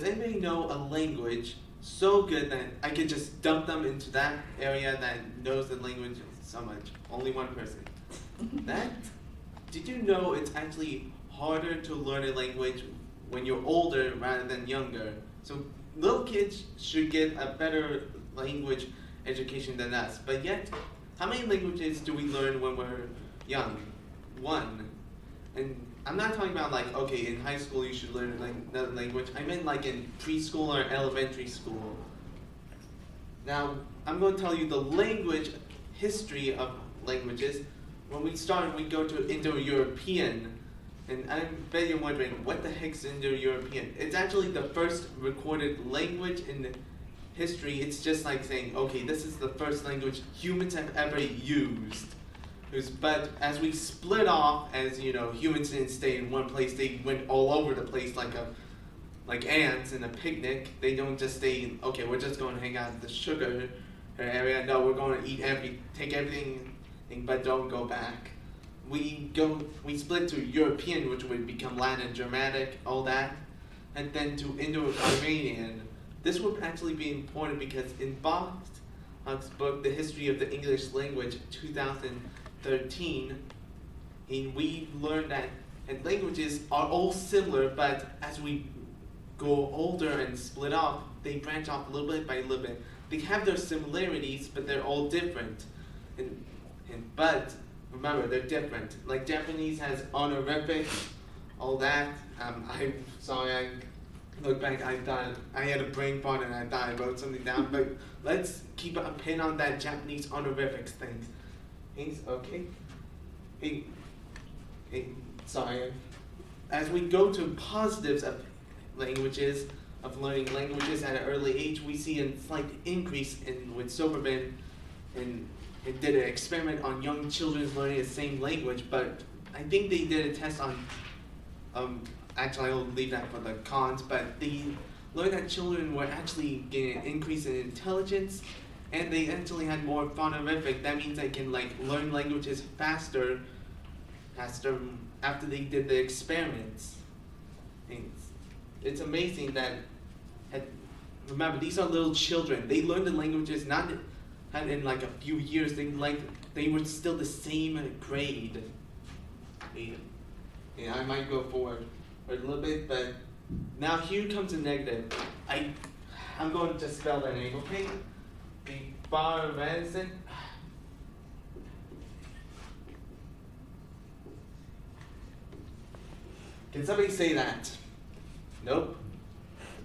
does anybody know a language so good that I could just dump them into that area that knows the language so much? Only one person. That? Did you know it's actually harder to learn a language when you're older rather than younger? So little kids should get a better language education than us. But yet, how many languages do we learn when we're young? One. And I'm not talking about like, okay, in high school you should learn another language. I meant like in preschool or elementary school. Now, I'm going to tell you the language history of languages. When we start, we go to Indo-European. And I bet you're wondering, what the heck's Indo-European? It's actually the first recorded language in history. It's just like saying, okay, this is the first language humans have ever used. But as we split off, as you know, humans didn't stay in one place. They went all over the place like ants in a picnic. They don't just stay, okay, we're just going to hang out at the sugar area. No, we're going to take everything, but don't go back. We split to European, which would become Latin, Germanic, all that, and then to Indo-Iranian. This would actually be important because in Bach's book, The History of the English Language, 2013, we learned that languages are all similar, but as we go older and split off, they branch off little bit by little bit. They have their similarities, but they're all different. But remember, they're different. Like Japanese has honorifics, all that. I'm sorry, I look back, I thought I had a brain fart and I thought I wrote something down, but let's keep a pin on that Japanese honorifics thing. Okay? Hey, sorry. As we go to positives of languages, of learning languages at an early age, we see a slight increase with Soberman, and it did an experiment on young children learning the same language, but I think they did a test on, actually I'll leave that for the cons, but they learned that children were actually getting an increase in intelligence, and they actually had more phonorific. That means they can learn languages faster after they did the experiments. And it's amazing that, remember, these are little children. They learn the languages not in a few years. They were still the same grade. I might go forward for a little bit, but now here comes a negative. I'm going to spell that name, okay? The Barazin. Can somebody say that? Nope.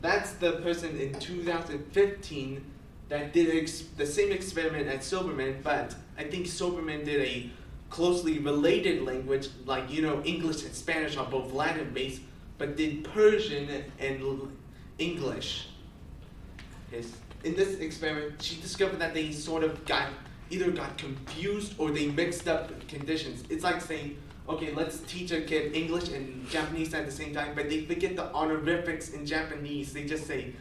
That's the person in 2015 that did the same experiment as Soberman, but I think Soberman did a closely related language, English and Spanish are both Latin-based, but did Persian and English. In this experiment, she discovered that they sort of either got confused or they mixed up conditions. It's like saying, okay, let's teach a kid English and Japanese at the same time, but they forget the honorifics in Japanese. They just say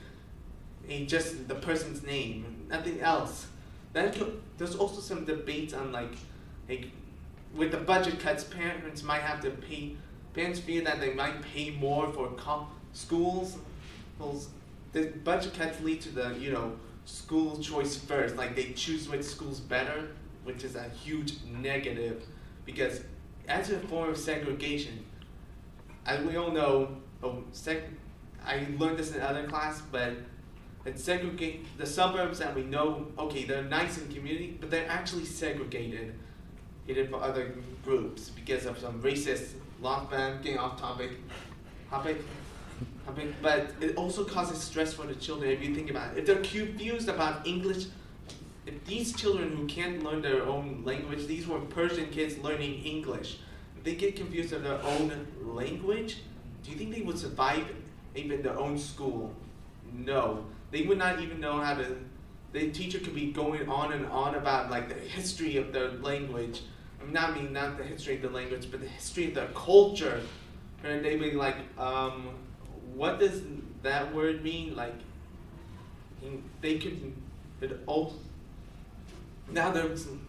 just the person's name, nothing else. There's also some debates on with the budget cuts, parents might have to pay. Parents fear that they might pay more for schools. The budget cuts lead to the school choice first. They choose which school's better, which is a huge negative, because as a form of segregation, as we all know, I learned this in other class, but the suburbs that we know, okay, they're nice in community, but they're actually segregated for other groups because of some racist getting off topic, but it also causes stress for the children if you think about it. If they're confused about English, if these children who can't learn their own language, these were Persian kids learning English, if they get confused of their own language, do you think they would survive even their own school? No. They would not even know how to, the teacher could be going on and on about the history of their language. Not the history of the language, but the history of their culture. And they'd be what does that word mean? They could,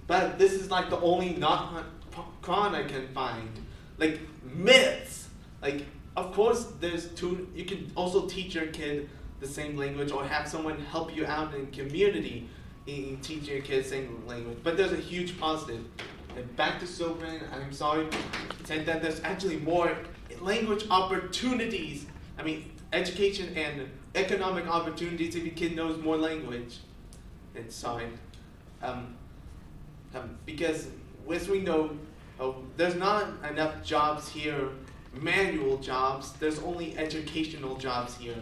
but this is the only con I can find. Myths. Of course, you can also teach your kid the same language or have someone help you out in community in teaching your kids the same language. But there's a huge positive. And back to Sobran, I'm sorry to say that there's actually more language opportunities. I mean, education and economic opportunities if your kid knows more language. And sorry. Because as we know, there's not enough jobs here, manual jobs. There's only educational jobs here.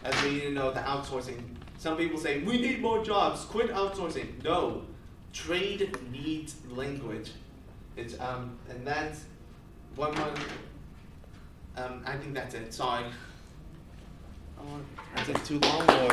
As we know, the outsourcing. Some people say, we need more jobs, quit outsourcing. No, trade needs language. It's, and that's one more, I think that's it, sorry. Is it too long or?